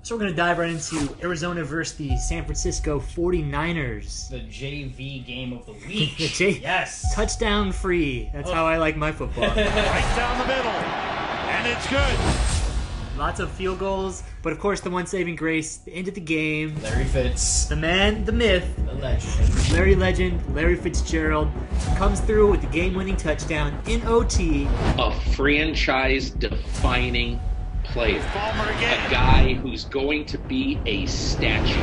So we're going to dive right into Arizona versus the San Francisco 49ers. The JV game of the week. Yes. Touchdown free. That's how I like my football. Right down the middle. And it's good. Lots of field goals. But of course, the one saving grace, the end of the game. Larry Fitz. The man, the myth. The legend. Larry Fitzgerald, comes through with the game-winning touchdown in OT. A franchise-defining player. A guy who's going to be a statue.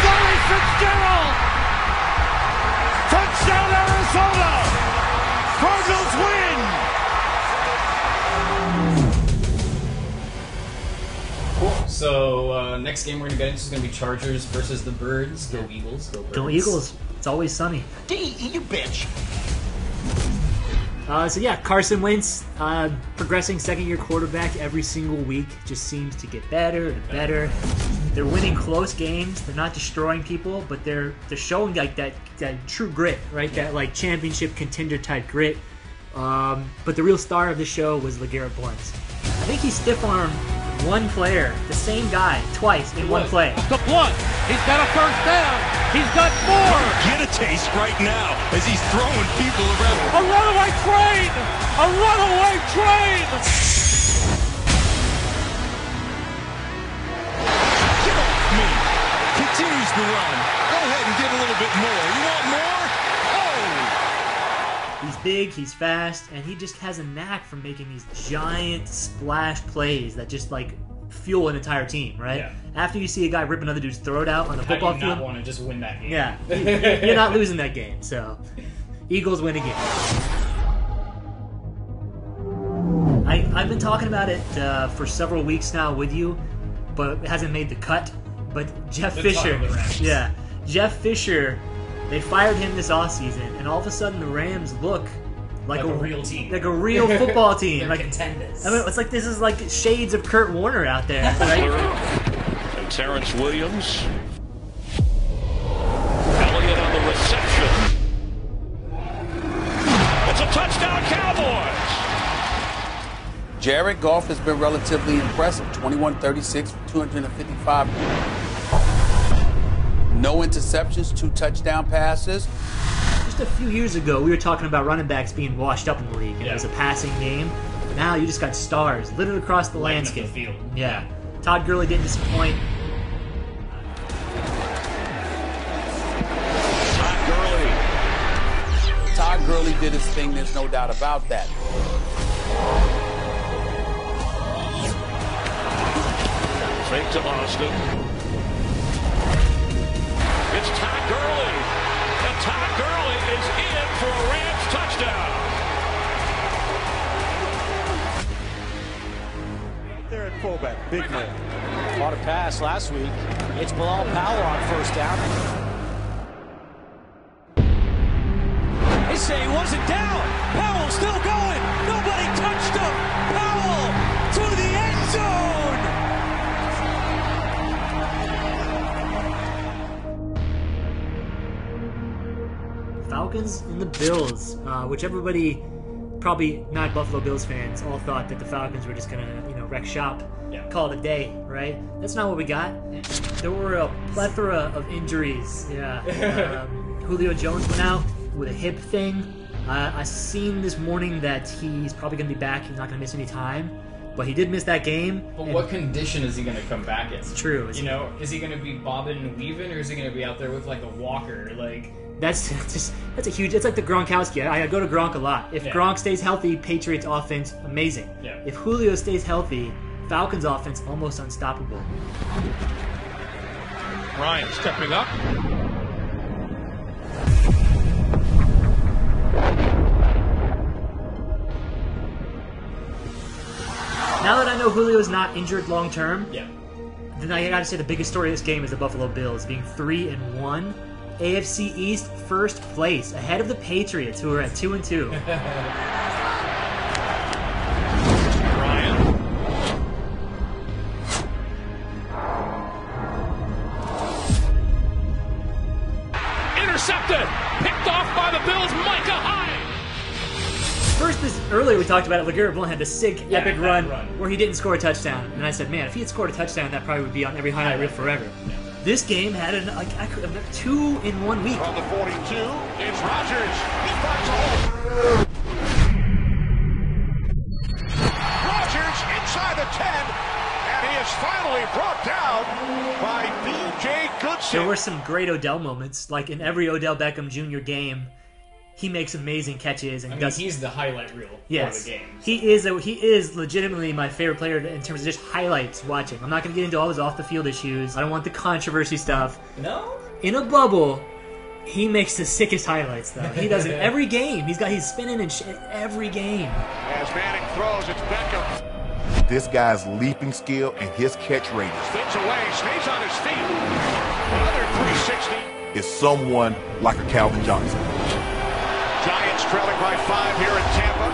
Larry Fitzgerald! Touchdown Arizona! Cardinals win! Cool. So next game we're going to get into is going to be Chargers versus the Birds. Go Eagles. Go Birds. Go Eagles. It's always sunny. You bitch! So yeah, Carson Wentz, progressing second-year quarterback every single week, just seems to get better and better. They're winning close games. They're not destroying people, but they're showing like that true grit, right? Yeah. That like championship contender type grit. But the real star of the show was LeGarrette Blount. I think he stiff-armed one player, the same guy, twice in one play. To Blount. He's got a first down. He's got more. Get a taste right now as he's throwing people around. A runaway train! A runaway train! Get off me. Continues to run. Go ahead and get a little bit more. You want more? Oh! He's big, he's fast, and he just has a knack for making these giant splash plays that just like fuel an entire team, right? Yeah. After you see a guy rip another dude's throat out on the football How do you field, not want to just win that game? yeah, you're not losing that game. So, Eagles win again. I've been talking about it for several weeks now with you, but it hasn't made the cut. But Jeff Fisher, Jeff Fisher, they fired him this offseason, and all of a sudden the Rams look like a real team, like a real football team. They're like contenders. I mean, it's like this is like shades of Kurt Warner out there. Right? And Terrence Williams. Elliott on the reception. It's a touchdown, Cowboys! Jared Goff has been relatively impressive. 21-36 for 255. No interceptions, 2 touchdown passes. Just a few years ago, we were talking about running backs being washed up in the league, and it was a passing game. Now you just got stars littered across the landscape. The field. Yeah. Todd Gurley didn't disappoint. Todd Gurley did his thing, there's no doubt about that. Fake to Austin. It's Todd Gurley. And Todd Gurley is in for a Rams touchdown. There at fullback, big man. Caught a pass last week. It's Bilal Powell on first down. They say he wasn't down. Powell's still going. Nobody touched him. Powell to the end zone. Falcons and the Bills, which everybody, probably not Buffalo Bills fans, all thought that the Falcons were just gonna, wreck shop, call it a day, right? That's not what we got. There were a plethora of injuries. Julio Jones went out with a hip thing. I seen this morning that he's probably gonna be back. He's not gonna miss any time, but he did miss that game. But what condition is he going to come back in? It's true. Is he going to be bobbing and weaving, or is he going to be out there with like a walker? That's a huge. It's like the Gronkowski. I go to Gronk a lot. If Gronk stays healthy, Patriots offense amazing. Yeah. If Julio stays healthy, Falcons offense almost unstoppable. Ryan stepping up. Now that I know Julio's not injured long term, Yeah. then I gotta say the biggest story of this game is the Buffalo Bills being 3-1. AFC East first place, ahead of the Patriots, who are at 2-2. Ryan. Intercepted! Picked off by the Bills, Micah Hyde! First, earlier we talked about it. LeGarrette Blount had this sick, epic run where he didn't score a touchdown. And I said, man, if he had scored a touchdown, that probably would be on every highlight reel forever. Yeah. This game had 2 in 1 week. From the 42, it's Rodgers. He finds a hole. Rodgers inside the 10, and he is finally brought down by B.J. Goodson. There were some great Odell moments, like in every Odell Beckham Jr. game. He makes amazing catches and he's the highlight reel for the game. So. He is legitimately my favorite player in terms of just highlights watching. I'm not going to get into all his off the field issues. I don't want the controversy stuff. No. In a bubble, he makes the sickest highlights though. He does it every game. He's spinning and shit every game. As Manning throws, it's Beckham. This guy's leaping skill and his catch rate spins away, stays on his feet. Another 360. Is someone like a Calvin Johnson. Giants trailing by 5 here in Tampa.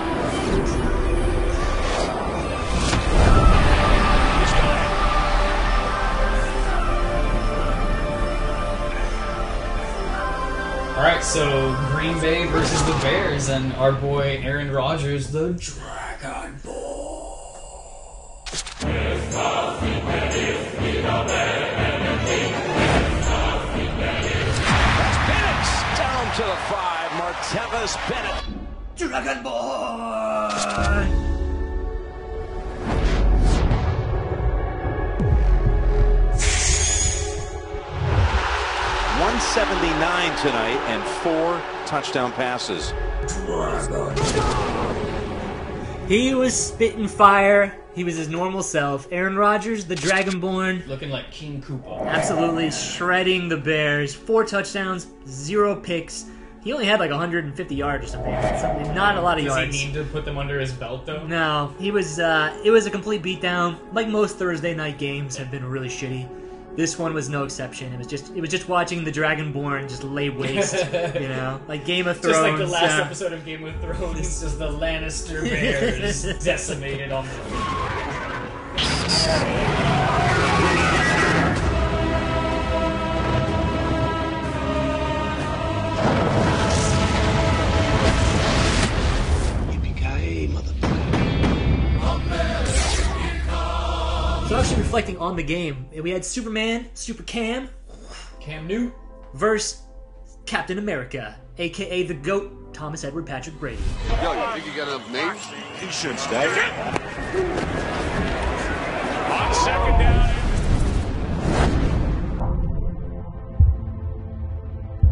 He's got it. All right, so Green Bay versus the Bears, and our boy Aaron Rodgers, the Dragon Ball. That's Bennett down to the 5. Martellus Bennett. Dragon Ball! 179 tonight and 4 touchdown passes. He was spitting fire. He was his normal self. Aaron Rodgers, the Dragonborn. Looking like King Koopa. Absolutely shredding the Bears. 4 touchdowns, 0 picks. He only had like 150 yards or something. Not a lot of yards. Does he need to put them under his belt, though? No. He was. It was a complete beatdown. Like most Thursday night games have been really shitty. This one was no exception. It was just watching the Dragonborn just lay waste. You know, like Game of Thrones. Just like the last episode of Game of Thrones. It's just the Lannister Bears decimated on the field. So actually reflecting on the game, we had Superman, Super Cam Newt, versus Captain America, a.k.a. the GOAT, Thomas Edward Patrick Brady. Yo, you think you got enough names? He shouldn't stay. on second down.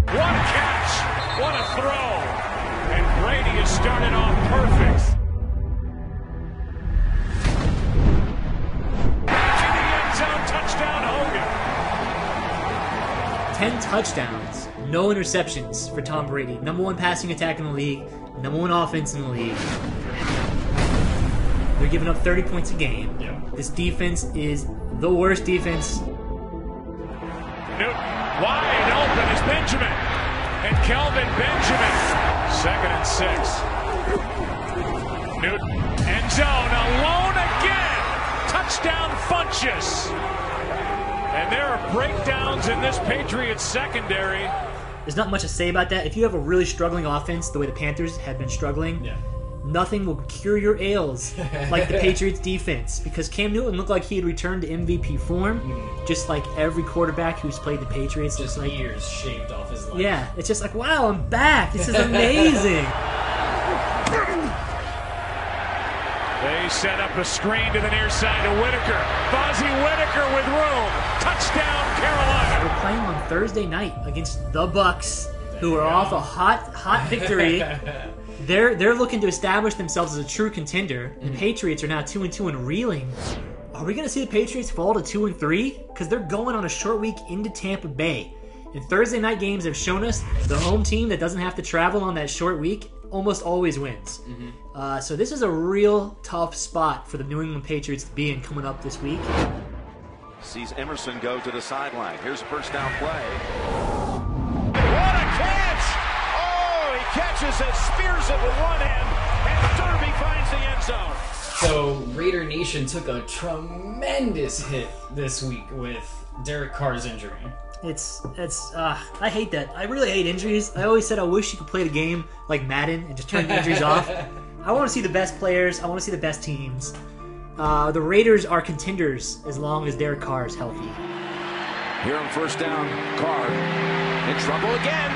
What a catch! What a throw! And Brady has started off perfect. 10 touchdowns, no interceptions for Tom Brady. #1 passing attack in the league, #1 offense in the league. They're giving up 30 points a game. Yeah. This defense is the worst defense. Newton wide open is Benjamin. And Kelvin Benjamin. 2nd and 6. Newton, end zone, alone again. Touchdown Funchess. And there are breakdowns in this Patriots secondary. There's not much to say about that. If you have a really struggling offense, the way the Panthers have been struggling, nothing will cure your ails like the Patriots defense. Because Cam Newton looked like he had returned to MVP form, just like every quarterback who's played the Patriots. Just like years shaved off his life. Yeah, it's just like, wow, I'm back. This is amazing. They set up a screen to the near side to Whitaker. Fozzie Whitaker with room. Touchdown, Carolina. We're playing on Thursday night against the Bucks, who are off a hot victory. They're looking to establish themselves as a true contender. The Patriots are now 2-2 and reeling. Are we going to see the Patriots fall to 2-3? Because they're going on a short week into Tampa Bay. And Thursday night games have shown us the home team that doesn't have to travel on that short week almost always wins. So this is a real tough spot for the New England Patriots to be in coming up this week. Sees Emerson go to the sideline. Here's a first down play. What a catch! Oh, he catches it, spears it with one hand, and Derby finds the end zone. So Raider Nation took a tremendous hit this week with Derek Carr's injury. I hate that. I really hate injuries. I always said I wish you could play the game like Madden and just turn the injuries off. I want to see the best players. I want to see the best teams. The Raiders are contenders as long as Derek Carr is healthy. Here on first down, Carr in trouble again.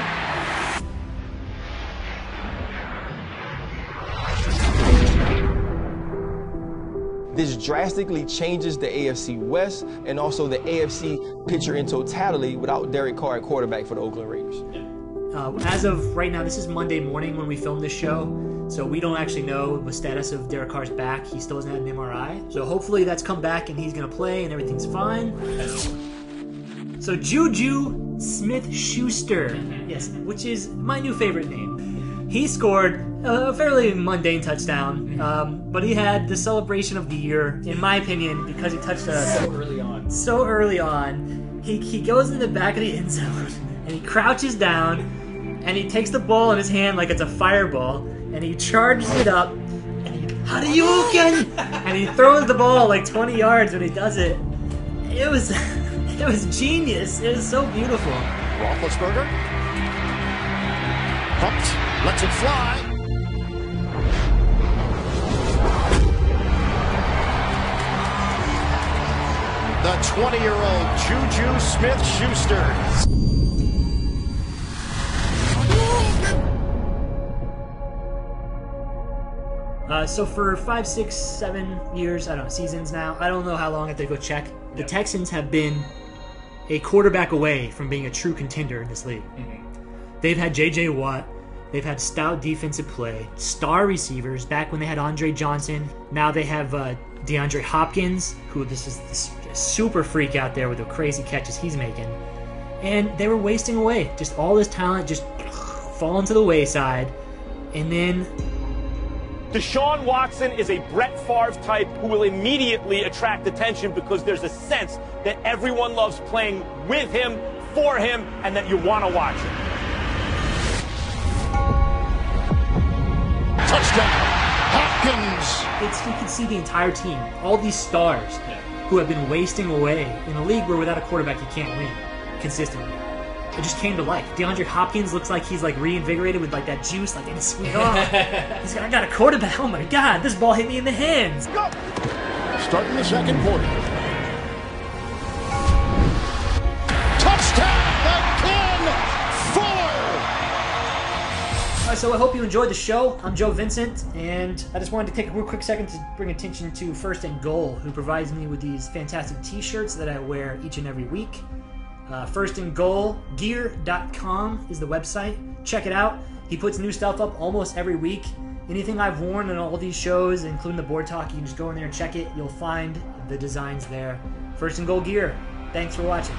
This drastically changes the AFC West and also the AFC picture in totality without Derek Carr at quarterback for the Oakland Raiders. As of right now, this is Monday morning when we filmed this show, so we don't actually know the status of Derek Carr's back. He still hasn't had an MRI, so hopefully that's come back and he's going to play and everything's fine. So Juju Smith-Schuster, yes, which is my new favorite name. He scored a fairly mundane touchdown, but he had the celebration of the year, in my opinion, because he touched so early on. So early on. He goes in the back of the end zone, and he crouches down, and he takes the ball in his hand like it's a fireball, and he charges it up, and he, Hadouken! And he throws the ball like 20 yards when he does it. It was genius. It was so beautiful. Roethlisberger. Pumped. Lets it fly. The 20-year-old Juju Smith-Schuster. So for 5, 6, 7 years, I don't know, seasons now, I don't know how long I have to go check. The Texans have been a quarterback away from being a true contender in this league. They've had J.J. Watt. They've had stout defensive play, star receivers. Back when they had Andre Johnson, now they have DeAndre Hopkins, who this is this super freak out there with the crazy catches he's making. And they were wasting away. Just all this talent just falling to the wayside. And then Deshaun Watson is a Brett Favre type who will immediately attract attention because there's a sense that everyone loves playing with him, for him, and that you want to watch him. Touchdown, Hopkins! You can see the entire team, all these stars who have been wasting away in a league where without a quarterback you can't win consistently. It just came to life. DeAndre Hopkins looks like he's like reinvigorated with like that juice, like it's sweet. Oh, I got a quarterback. Oh my God, this ball hit me in the hands. Go! Starting the second quarter. Touchdown again! Fuller! So I hope you enjoyed the show. I'm Joe Vincent, and I just wanted to take a real quick second to bring attention to First and Goal, who provides me with these fantastic t-shirts that I wear each and every week. firstandgoalgear.com is the website. Check it out. He puts new stuff up almost every week. Anything I've worn in all these shows, including the board talk, you can just go in there and check it. You'll find the designs there. First and Goal Gear. Thanks for watching.